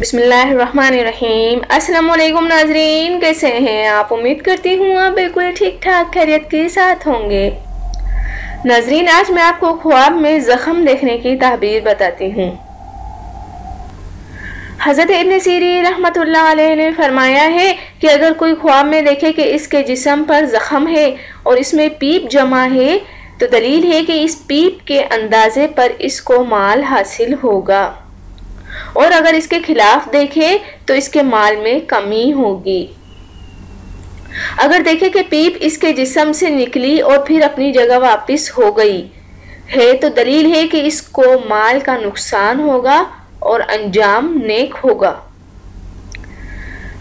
बिस्मिल्लाहिर्रहमानिर्रहीम। अस्सलाम वालेकुम नाजरीन, कैसे हैं आप? उम्मीद करती हूँ आप बिल्कुल ठीक ठाक खैरियत के साथ होंगे। नाजरीन, आज मैं आपको ख्वाब में ज़ख्म देखने की ताबीर बताती हूँ। हज़रत इब्न सीरीन रहमतुल्लाह अलैह ने फरमाया है कि अगर कोई ख्वाब में देखे कि इसके जिस्म पर ज़ख्म है और इसमें पीप जमा है तो दलील है कि इस पीप के अंदाजे पर इसको माल हासिल होगा, और अगर इसके खिलाफ देखे तो इसके माल में कमी होगी। अगर देखे कि पीप इसके जिस्म से निकली और फिर अपनी जगह वापस हो गई है तो दलील है कि इसको माल का नुकसान होगा और अंजाम नेक होगा।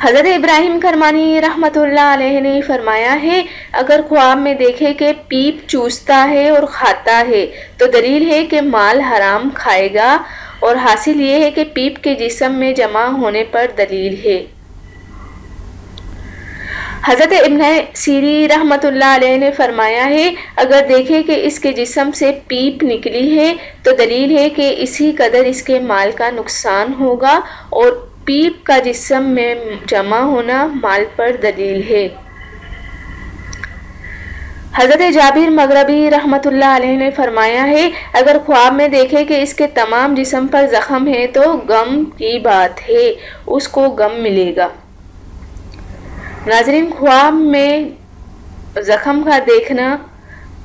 हज़रत इब्राहिम करमानी रहमतुल्लाह अलैह ने फरमाया है, अगर ख्वाब में देखे कि पीप चूसता है और खाता है तो दलील है कि माल हराम खाएगा, और हासिल ये है कि पीप के जिस्म में जमा होने पर दलील है। हज़रत इब्न सीरी रहमतुल्लाह अलैह ने फरमाया है, अगर देखे कि इसके जिस्म से पीप निकली है तो दलील है कि इसी कदर इसके माल का नुकसान होगा, और पीप का जिस्म में जमा होना माल पर दलील है। हज़रत जाबिर मगरबी रहमतुल्लाह अलैह ने फरमाया है, अगर ख्वाब में देखे कि इसके तमाम जिस्म पर ज़ख्म है तो गम की बात है, उसको गम मिलेगा। नाज़रीन, ख्वाब में ज़ख्म का देखना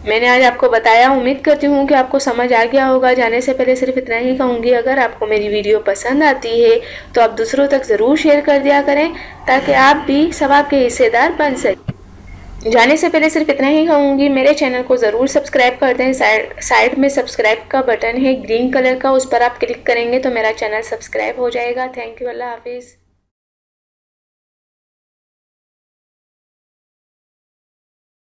मैंने आज आपको बताया। उम्मीद करती हूँ कि आपको समझ आ गया होगा। जाने से पहले सिर्फ इतना ही कहूँगी, अगर आपको मेरी वीडियो पसंद आती है तो आप दूसरों तक ज़रूर शेयर कर दिया करें ताकि आप भी सवाब के हिस्सेदार बन सकें। जाने से पहले सिर्फ इतना ही कहूँगी, मेरे चैनल को ज़रूर सब्सक्राइब कर दें। साइड में सब्सक्राइब का बटन है ग्रीन कलर का, उस पर आप क्लिक करेंगे तो मेरा चैनल सब्सक्राइब हो जाएगा। थैंक यू, अल्लाह हाफिज़।